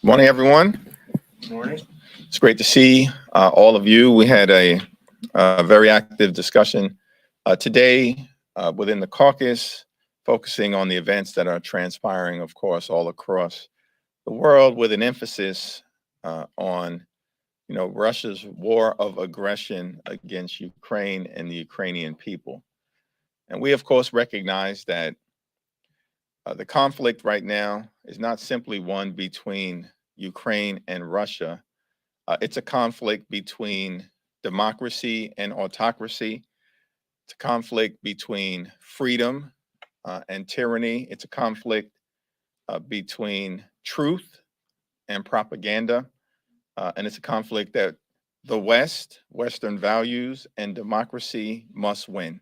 Morning, everyone. Morning. It's great to see all of you. We had a very active discussion today within the caucus, focusing on the events that are transpiring, of course, all across the world, with an emphasis on, Russia's war of aggression against Ukraine and the Ukrainian people. And we, of course, recognize that the conflict right now is not simply one between Ukraine and Russia. It's a conflict between democracy and autocracy. It's a conflict between freedom and tyranny. It's a conflict between truth and propaganda. And it's a conflict that the West, Western values, and democracy must win.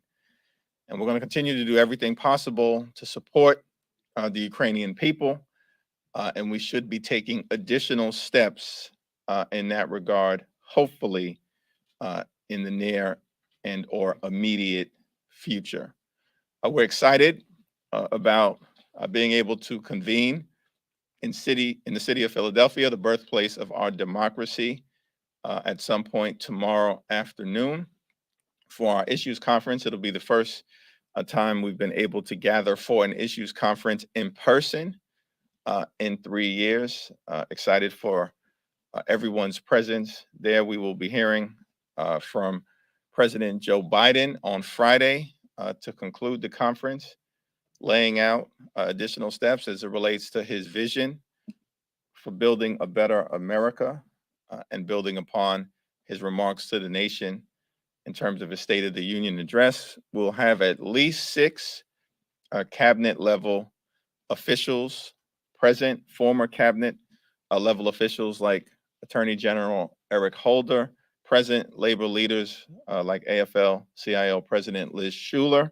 And we're going to continue to do everything possible to support the Ukrainian people. And we should be taking additional steps in that regard, hopefully in the near and or immediate future. We're excited about being able to convene in the city of Philadelphia, the birthplace of our democracy, at some point tomorrow afternoon for our issues conference. It'll be the first time we've been able to gather for an issues conference in person in 3 years. Excited for everyone's presence there. We will be hearing from President Joe Biden on Friday to conclude the conference, laying out additional steps as it relates to his vision for building a better America and building upon his remarks to the nation in terms of his State of the Union address. We'll have at least 6 cabinet level officials present, former cabinet level officials like Attorney General Eric Holder, present labor leaders like AFL-CIO President Liz Schuler,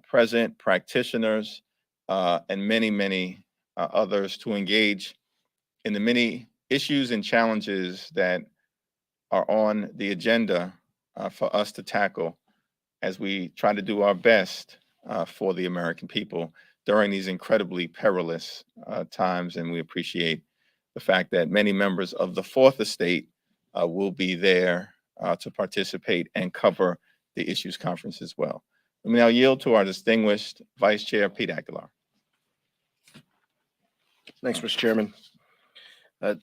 present practitioners, and many, many others to engage in the many issues and challenges that are on the agenda for us to tackle as we try to do our best for the American people during these incredibly perilous times. And we appreciate the fact that many members of the Fourth Estate will be there to participate and cover the issues conference as well. Let me now yield to our distinguished Vice Chair, Pete Aguilar. Thanks, Mr. Chairman.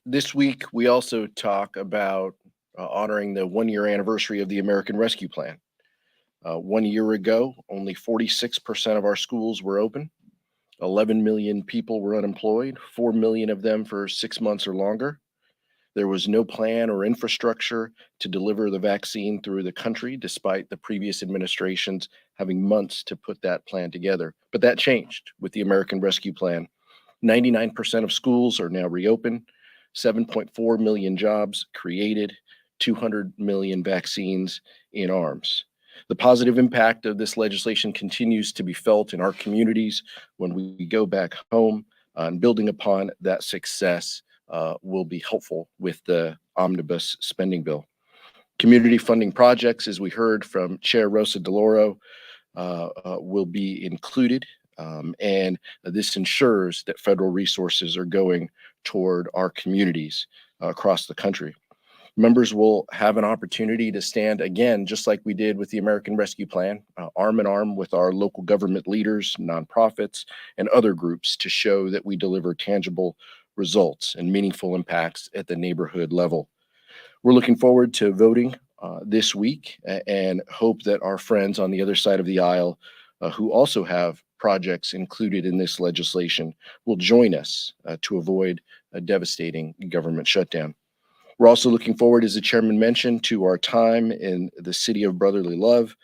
This week, we also talk about honoring the 1-year anniversary of the American Rescue Plan. 1 year ago, only 46% of our schools were open. 11 million people were unemployed, 4 million of them for 6 months or longer. There was no plan or infrastructure to deliver the vaccine through the country, despite the previous administrations having months to put that plan together. But that changed with the American Rescue Plan. 99% of schools are now reopened, 7.4 million jobs created, 200 million vaccines in arms. The positive impact of this legislation continues to be felt in our communities when we go back home, and building upon that success will be helpful with the omnibus spending bill. Community funding projects, as we heard from Chair Rosa DeLauro, will be included, and this ensures that federal resources are going toward our communities across the country. Members will have an opportunity to stand again, just like we did with the American Rescue Plan, arm in arm with our local government leaders, nonprofits, and other groups to show that we deliver tangible results and meaningful impacts at the neighborhood level. We're looking forward to voting this week and hope that our friends on the other side of the aisle who also have projects included in this legislation will join us to avoid a devastating government shutdown. We're also looking forward, as the chairman mentioned, to our time in the City of Brotherly Love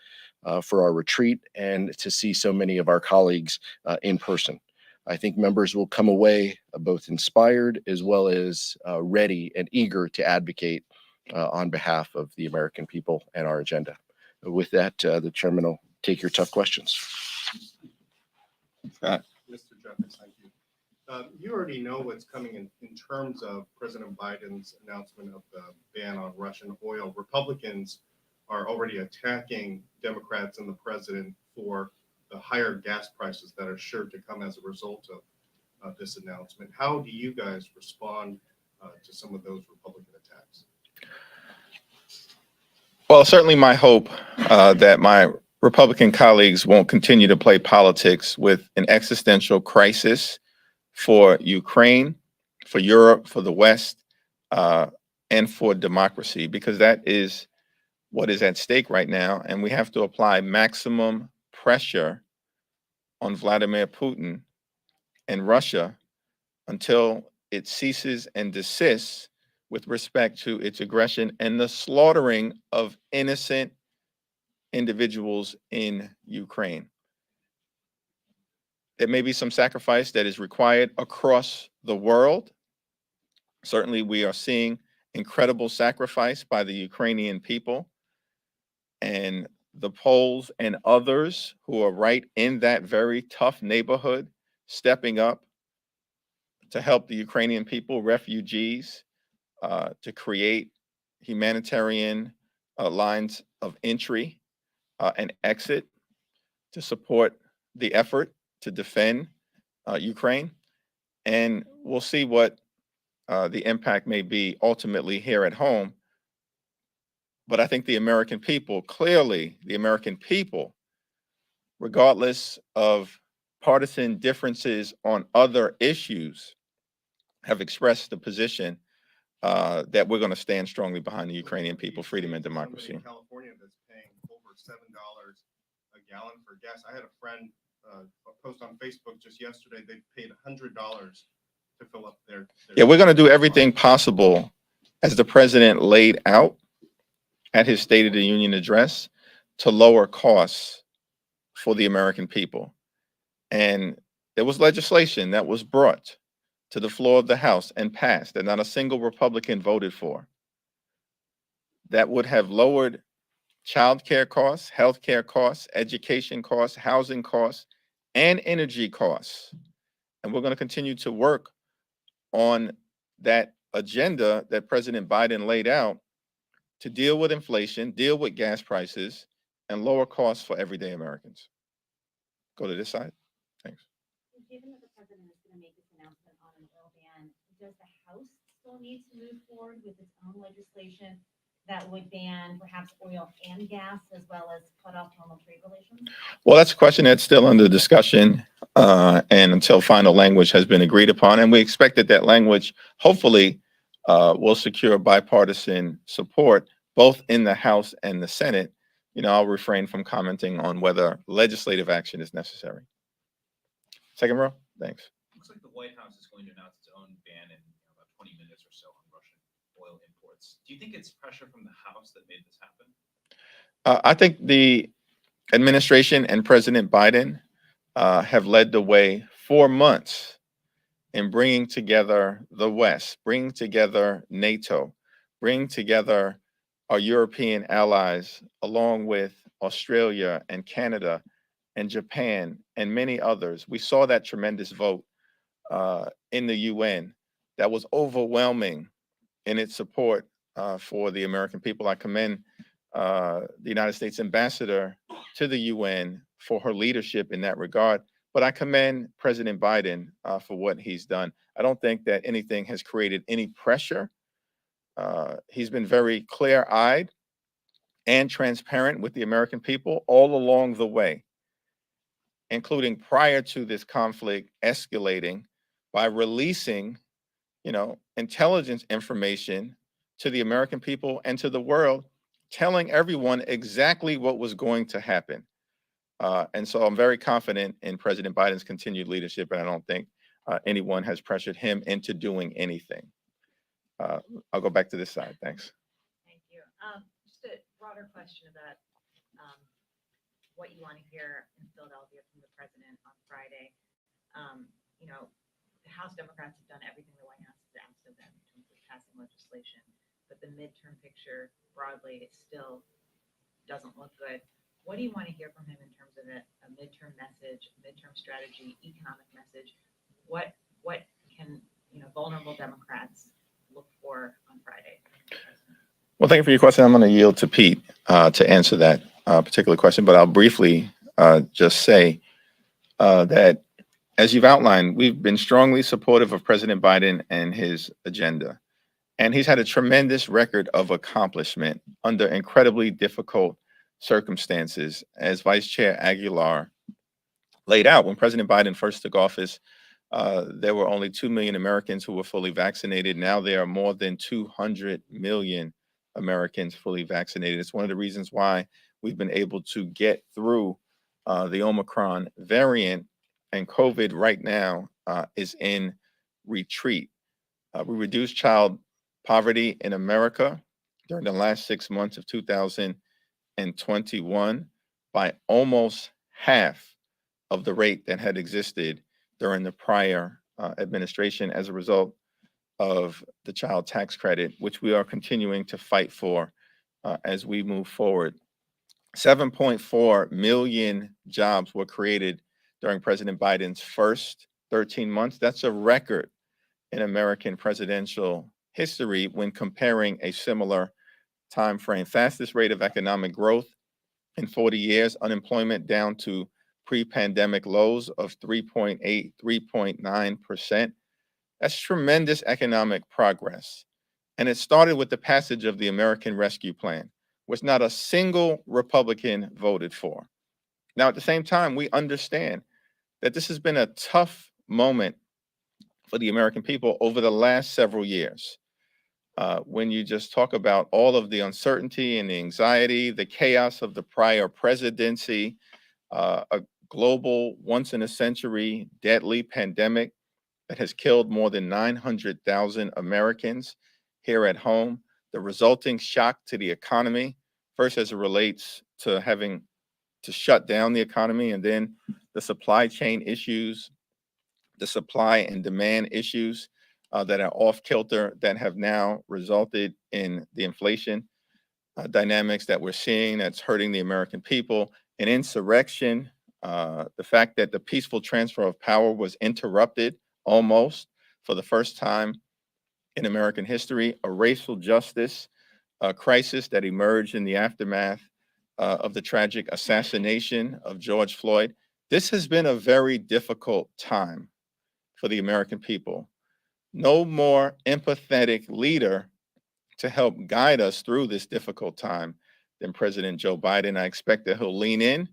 for our retreat and to see so many of our colleagues in person. I think members will come away both inspired as well as ready and eager to advocate on behalf of the American people and our agenda. With that, the chairman will take your tough questions. Scott. Mr. Jeffries, thank you. You already know what's coming in terms of President Biden's announcement of the ban on Russian oil. Republicans are already attacking Democrats and the president for the higher gas prices that are sure to come as a result this announcement. How do you guys respond to some of those Republican attacks? Well, certainly my hope that my Republican colleagues won't continue to play politics with an existential crisis for Ukraine, for Europe, for the West, and for democracy, because that is what is at stake right now. And we have to apply maximum pressure on Vladimir Putin and Russia until it ceases and desists with respect to its aggression and the slaughtering of innocent individuals in Ukraine. There may be some sacrifice that is required across the world. Certainly, we are seeing incredible sacrifice by the Ukrainian people, and the Poles and others who are right in that very tough neighborhood stepping up to help the Ukrainian people, refugees, to create humanitarian lines of entry and exit to support the effort to defend Ukraine. And we'll see what the impact may be ultimately here at home. But I think the American people, clearly the American people, regardless of partisan differences on other issues, have expressed the position that we're going to stand strongly behind the Ukrainian people, freedom and democracy. In California, that's paying over $7 a gallon for gas. I had a friend post on Facebook just yesterday. They paid $100 to fill up their Yeah, we're going to do everything possible, as the president laid out at his State of the Union address, to lower costs for the American people. And there was legislation that was brought to the floor of the House and passed that not a single Republican voted for, that would have lowered child care costs, health care costs, education costs, housing costs, and energy costs. And we're going to continue to work on that agenda that President Biden laid out to deal with inflation, deal with gas prices, and lower costs for everyday Americans. Go to this side. Thanks. Given that the president is going to make this announcement on an oil ban, does the House still need to move forward with its own legislation that would ban perhaps oil and gas, as well as cut off normal trade relations? Well, that's a question that's still under discussion, and until final language has been agreed upon. And we expect that that language, hopefully, will secure bipartisan support, both in the House and the Senate. You know, I'll refrain from commenting on whether legislative action is necessary. Second row, thanks. Looks like the White House is going to announce its own ban in about 20 minutes or so on Russian oil imports. Do you think it's pressure from the House that made this happen? I think the administration and President Biden have led the way for months in bringing together the West, bringing together NATO, bringing together our European allies, along with Australia and Canada and Japan and many others. We saw that tremendous vote in the UN that was overwhelming in its support for the American people. I commend the United States ambassador to the UN for her leadership in that regard. But I commend President Biden for what he's done. I don't think that anything has created any pressure. He's been very clear-eyed and transparent with the American people all along the way, including prior to this conflict escalating, by releasing, intelligence information to the American people and to the world, telling everyone exactly what was going to happen. And so I'm very confident in President Biden's continued leadership, and I don't think anyone has pressured him into doing anything. I'll go back to this side. Thanks. Thank you. Just a broader question about what you want to hear in Philadelphia from the president on Friday. The House Democrats have done everything the White House has asked of them in terms of passing legislation, but the midterm picture broadly still doesn't look good. What do you want to hear from him in terms of a midterm message, midterm strategy, economic message? What can vulnerable Democrats look for on Friday? Well, thank you for your question. I'm going to yield to Pete to answer that particular question, but I'll briefly just say that as you've outlined, we've been strongly supportive of President Biden and his agenda. And he's had a tremendous record of accomplishment under incredibly difficult circumstances. As Vice Chair Aguilar laid out, when President Biden first took office, there were only 2 million Americans who were fully vaccinated. Now there are more than 200 million Americans fully vaccinated. It's one of the reasons why we've been able to get through the Omicron variant, and COVID right now is in retreat. We reduced child poverty in America during the last 6 months of 2021 by almost half of the rate that had existed during the prior administration as a result of the child tax credit, which we are continuing to fight for as we move forward. 7.4 million jobs were created during President Biden's first 13 months. That's a record in American presidential history when comparing a similar time frame. Fastest rate of economic growth in 40 years, unemployment down to pre-pandemic lows of 3.8, 3.9%. That's tremendous economic progress. And it started with the passage of the American Rescue Plan, which not a single Republican voted for. Now, at the same time, we understand that this has been a tough moment for the American people over the last several years. When you just talk about all of the uncertainty and the anxiety, the chaos of the prior presidency, a global, once in a century, deadly pandemic that has killed more than 900,000 Americans here at home, the resulting shock to the economy, first as it relates to having to shut down the economy, and then the supply chain issues, the supply and demand issues that are off kilter that have now resulted in the inflation dynamics that we're seeing that's hurting the American people, an insurrection, the fact that the peaceful transfer of power was interrupted almost for the first time in American history, a racial justice crisis that emerged in the aftermath of the tragic assassination of George Floyd. This has been a very difficult time for the American people. No more empathetic leader to help guide us through this difficult time than President Joe Biden. I expect that he'll lean in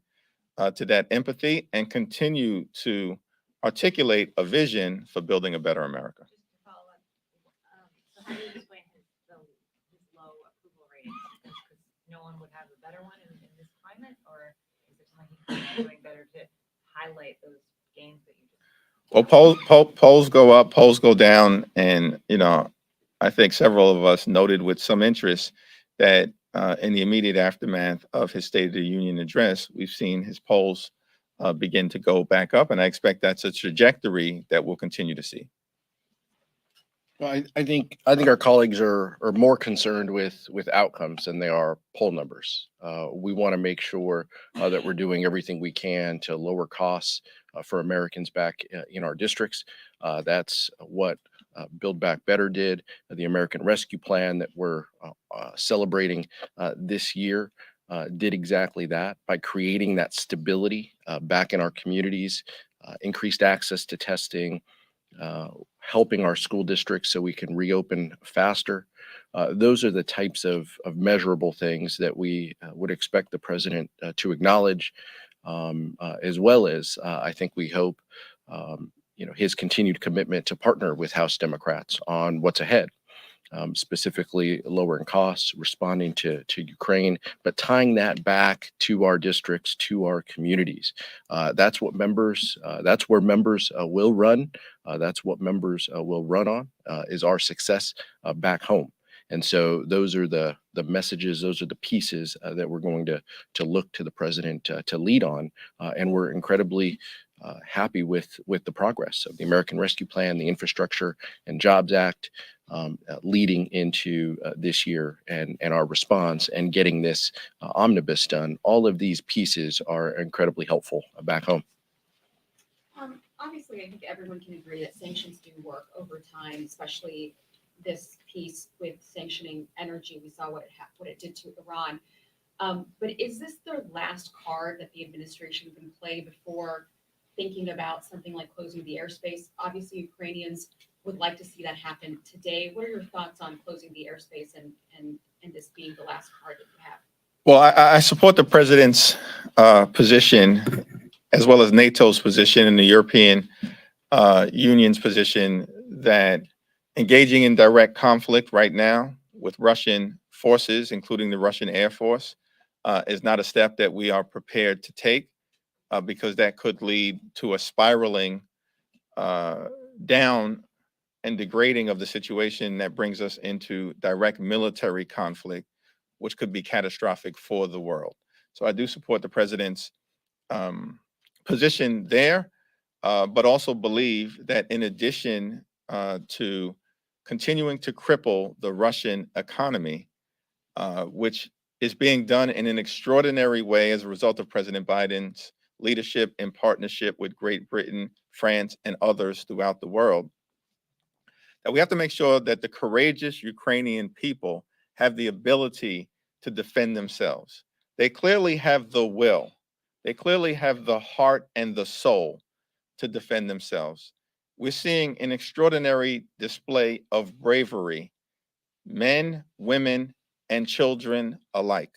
to that empathy and continue to articulate a vision for building a better America. Just to follow up, so how do you explain his low approval ratings? Because no one would have a better one in this climate, or is there something he's doing better to highlight those gains that you just? Well, polls go up, polls go down, and I think several of us noted with some interest that in the immediate aftermath of his State of the Union address, we've seen his polls begin to go back up, and I expect that's a trajectory that we'll continue to see. Well, I think our colleagues are more concerned with outcomes than they are poll numbers. We want to make sure that we're doing everything we can to lower costs for Americans back in our districts. That's what Build Back Better did. The American Rescue Plan that we're celebrating this year did exactly that by creating that stability back in our communities, increased access to testing, helping our school districts so we can reopen faster. Those are the types of measurable things that we would expect the president to acknowledge, as well as I think we hope his continued commitment to partner with House Democrats on what's ahead. Specifically lowering costs, responding to Ukraine, but tying that back to our districts, to our communities. That's where members will run. That's what members will run on, is our success back home. And so those are the messages, those are the pieces that we're going to look to the president to lead on. And we're incredibly happy with the progress of the American Rescue Plan, the Infrastructure and Jobs Act, leading into this year and our response and getting this omnibus done. All of these pieces are incredibly helpful back home. Obviously, I think everyone can agree that sanctions do work over time, especially this piece with sanctioning energy. We saw what it did to Iran. But is this the last card that the administration can play before thinking about something like closing the airspace? Obviously, Ukrainians would like to see that happen today. What are your thoughts on closing the airspace and this being the last card that you have? Well, I support the president's position, as well as NATO's position and the European Union's position, that engaging in direct conflict right now with Russian forces, including the Russian Air Force, is not a step that we are prepared to take, because that could lead to a spiraling down and degrading of the situation that brings us into direct military conflict, which could be catastrophic for the world. So I do support the president's position there, but also believe that in addition to continuing to cripple the Russian economy, which is being done in an extraordinary way as a result of President Biden's leadership in partnership with Great Britain, France, and others throughout the world, that we have to make sure that the courageous Ukrainian people have the ability to defend themselves. They clearly have the will. They clearly have the heart and the soul to defend themselves. We're seeing an extraordinary display of bravery, men, women, and children alike.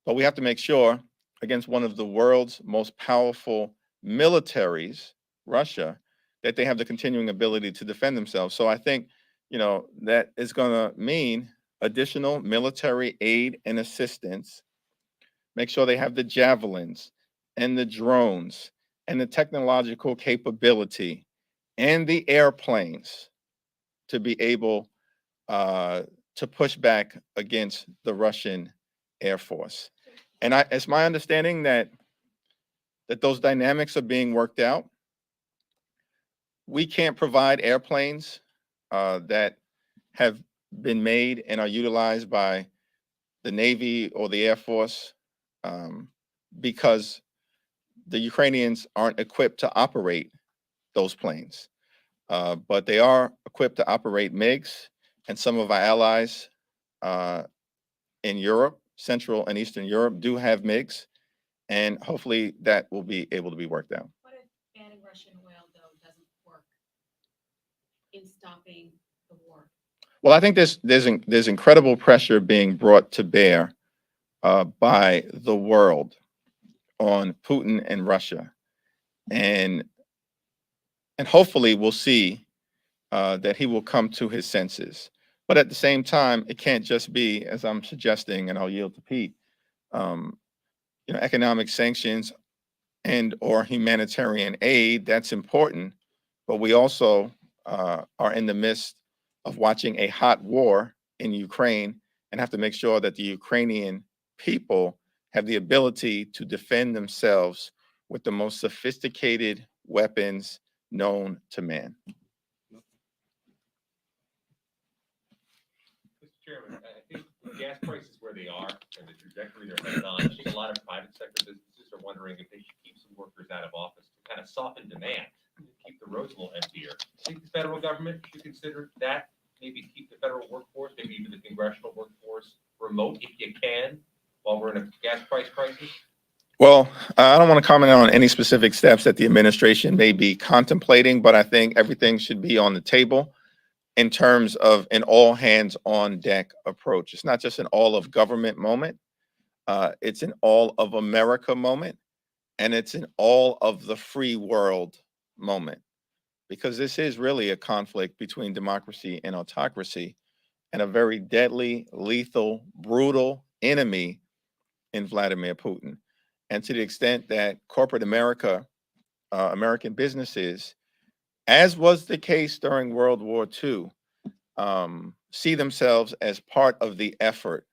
But we have to make sure, against one of the world's most powerful militaries, Russia, that they have the continuing ability to defend themselves. So I think, that is going to mean additional military aid and assistance. Make sure they have the javelins and the drones and the technological capability and the airplanes to be able to push back against the Russian Air Force. And it's my understanding that those dynamics are being worked out. We can't provide airplanes that have been made and are utilized by the Navy or the Air Force because the Ukrainians aren't equipped to operate those planes. But they are equipped to operate MiGs, and some of our allies in Europe, Central and Eastern Europe, do have MiGs, and hopefully that will be able to be worked out. What if banning Russian oil, though, doesn't work in stopping the war? Well, I think there's incredible pressure being brought to bear by the world on Putin and Russia, and hopefully we'll see that he will come to his senses. But at the same time, it can't just be, as I'm suggesting, and I'll yield to Pete, economic sanctions and or humanitarian aid. That's important, but we also are in the midst of watching a hot war in Ukraine and have to make sure that the Ukrainian people have the ability to defend themselves with the most sophisticated weapons known to man. Mr. Chairman, I think gas prices where they are and the trajectory they're headed on, I think a lot of private sector businesses are wondering if they should keep some workers out of office to kind of soften demand, keep the roads a little emptier. I think the federal government should consider that, maybe keep the federal workforce, maybe even the congressional workforce remote if you can, while we're in a gas price crisis. Well, I don't want to comment on any specific steps that the administration may be contemplating, but I think everything should be on the table in terms of an all hands on deck approach. It's not just an all of government moment. It's an all of America moment, and it's an all of the free world moment, because this is really a conflict between democracy and autocracy, and a very deadly, lethal, brutal enemy in Vladimir Putin. And to the extent that corporate America, American businesses, as was the case during World War II, see themselves as part of the effort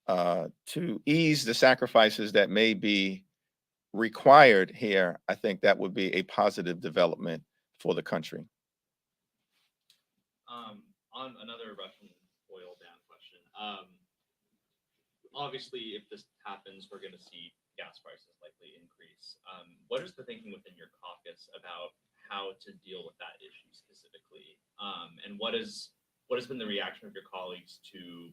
to ease the sacrifices that may be required here, I think that would be a positive development for the country. On another Russian oil ban question, obviously, if this happens, we're going to see gas prices likely increase. What is the thinking within your caucus about how to deal with that issue specifically? And what has been the reaction of your colleagues to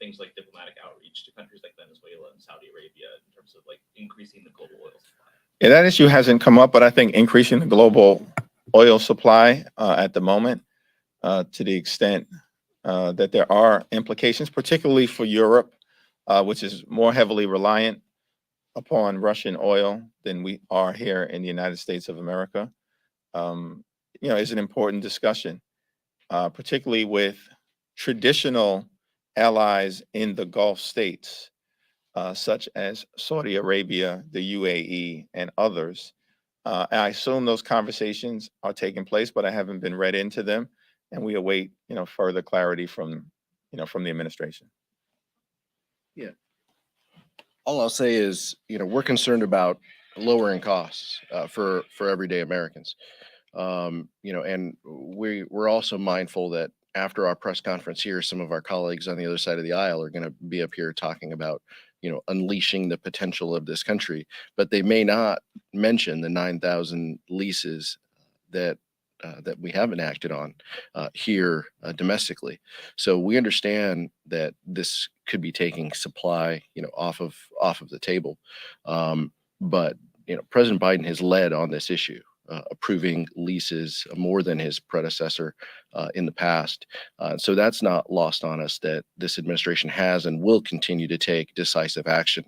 things like diplomatic outreach to countries like Venezuela and Saudi Arabia in terms of like increasing the global oil supply? Yeah, that issue hasn't come up, but I think increasing the global oil supply at the moment, to the extent that there are implications, particularly for Europe, which is more heavily reliant upon Russian oil than we are here in the United States of America, um, is an important discussion, particularly with traditional allies in the Gulf states, such as Saudi Arabia, the UAE, and others. I assume those conversations are taking place, but I haven't been read into them, and we await, further clarity from the administration. Yeah. All I'll say is, we're concerned about lowering costs for everyday Americans. And we're also mindful that after our press conference here, some of our colleagues on the other side of the aisle are going to be up here talking about, unleashing the potential of this country, but they may not mention the 9,000 leases that we haven't acted on here domestically. So we understand that this could be taking supply, off of the table. But President Biden has led on this issue, approving leases more than his predecessor in the past. So that's not lost on us that this administration has and will continue to take decisive action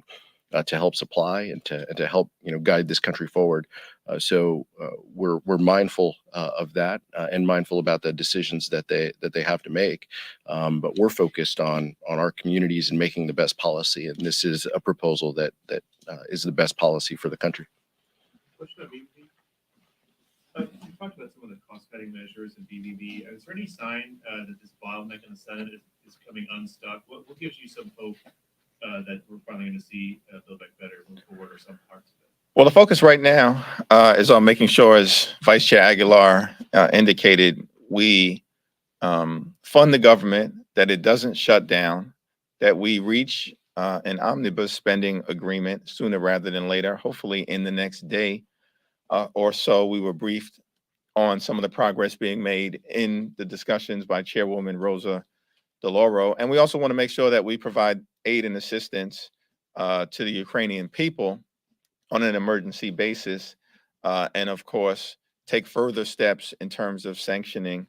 to help supply and to help guide this country forward. We're mindful of that and mindful about the decisions that they have to make. But we're focused on our communities and making the best policy. And this is a proposal that is the best policy for the country. Question of VP. You talked about some of the cost-cutting measures in BBB. Is there any sign that this bottleneck in the Senate is coming unstuck? What gives you some hope that we're finally going to see Build Back Better move forward, or some parts of it? Well, the focus right now is on making sure, as Vice Chair Aguilar indicated, we fund the government, that it doesn't shut down, that we reach an omnibus spending agreement sooner rather than later, hopefully in the next day or so. We were briefed on some of the progress being made in the discussions by Chairwoman Rosa DeLauro. And we also want to make sure that we provide aid and assistance to the Ukrainian people on an emergency basis. And of course, take further steps in terms of sanctioning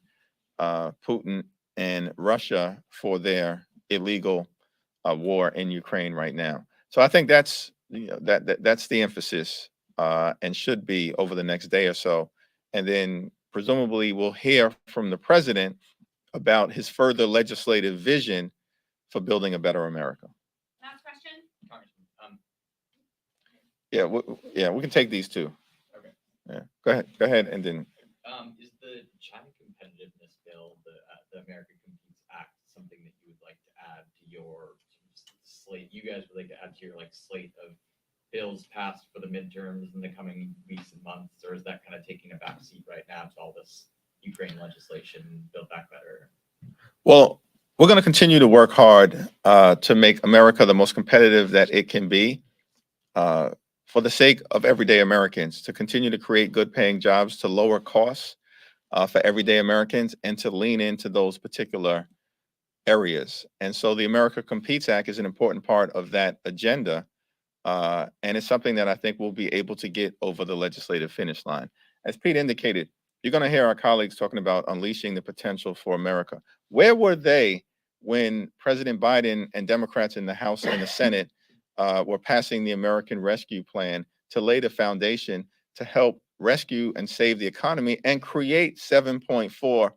Putin and Russia for their illegal war in Ukraine right now. So I think that's that's the emphasis, and should be over the next day or so. And then presumably we'll hear from the president about his further legislative vision for building a better America. Last question? Congressman, Yeah, we can take these two. okay. Yeah, go ahead, and then Is the China competitiveness bill, the American Competes Act, something that you would like to add to your slate? You guys would like to add to your slate of bills passed for the midterms in the coming weeks and months, or is that kind of taking a back seat right now to all this Ukraine legislation, Build Back Better? well, we're going to continue to work hard to make America the most competitive that it can be, for the sake of everyday Americans, to continue to create good paying jobs, to lower costs for everyday Americans, and to lean into those particular areas. And so the America Competes Act is an important part of that agenda. And it's something that I think we'll be able to get over the legislative finish line. As Pete indicated, you're going to hear our colleagues talking about unleashing the potential for America. Where were they when President Biden and Democrats in the House and the Senate were passing the American Rescue Plan to lay the foundation to help rescue and save the economy and create 7.4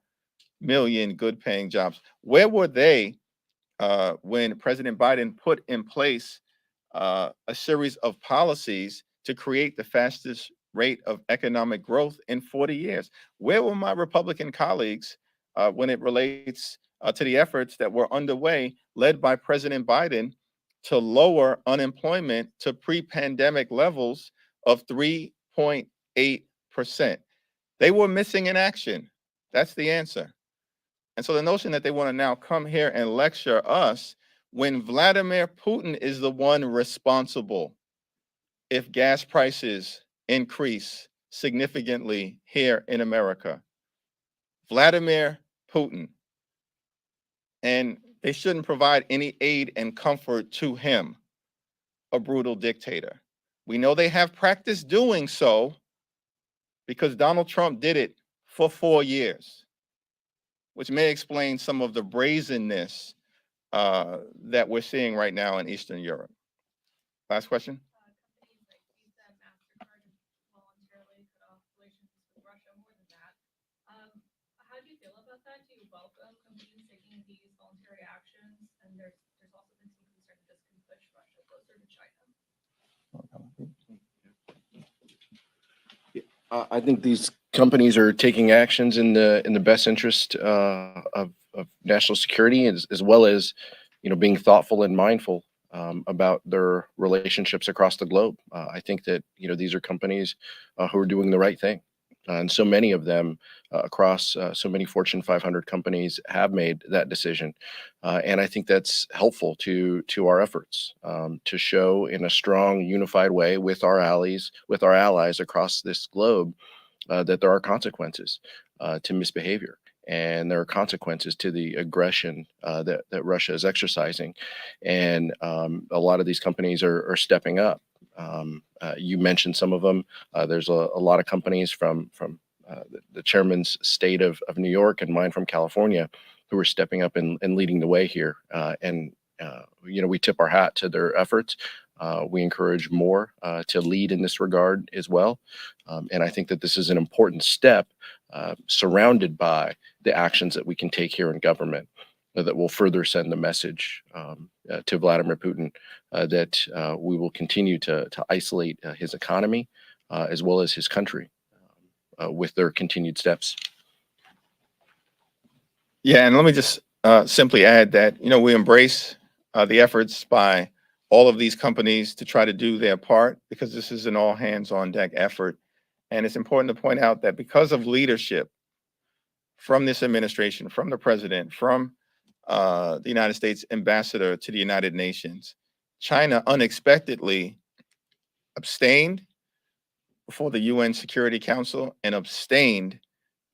million good paying jobs? Where were they when President Biden put in place a series of policies to create the fastest rate of economic growth in 40 years? Where were my Republican colleagues when it relates to the efforts that were underway, led by President Biden, to lower unemployment to pre-pandemic levels of 3.8%? They were missing in action. That's the answer. And so the notion that they want to now come here and lecture us when Vladimir Putin is the one responsible if gas prices increase significantly here in America. Vladimir Putin. And they shouldn't provide any aid and comfort to him, a brutal dictator. We know they have practiced doing so because Donald Trump did it for 4 years, which may explain some of the brazenness that we're seeing right now in Eastern Europe. Last question. Companies like Visa and MasterCard have voluntarily cut off relations with Russia more than that. How do you feel about that? Do you welcome companies taking these voluntary actions? And there's also been some concern that this can push Russia closer to China. I think these companies are taking actions in the best interest of national security, as well as, being thoughtful and mindful about their relationships across the globe. I think that these are companies who are doing the right thing, and so many of them across so many Fortune 500 companies have made that decision, and I think that's helpful to our efforts to show in a strong, unified way with our allies across this globe that there are consequences to misbehavior. And there are consequences to the aggression that Russia is exercising, and a lot of these companies are stepping up. You mentioned some of them. There's a lot of companies from the chairman's state of New York and mine from California who are stepping up and leading the way here. And we tip our hat to their efforts. We encourage more to lead in this regard as well. And I think that this is an important step surrounded by the actions that we can take here in government that will further send the message to Vladimir Putin that we will continue to isolate his economy as well as his country with their continued steps. Yeah, and let me just simply add that, we embrace the efforts by all of these companies to try to do their part, because this is an all hands on deck effort. And it's important to point out that because of leadership from this administration, from the president, from the United States ambassador to the United Nations, China unexpectedly abstained before the UN Security Council and abstained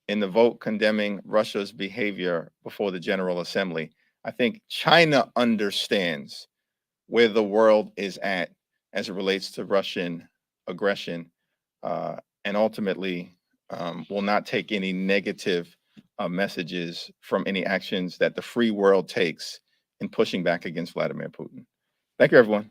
in the vote condemning Russia's behavior before the General Assembly. I think China understands where the world is at as it relates to Russian aggression, and ultimately will not take any negative messages from any actions that the free world takes in pushing back against Vladimir Putin. Thank you, everyone.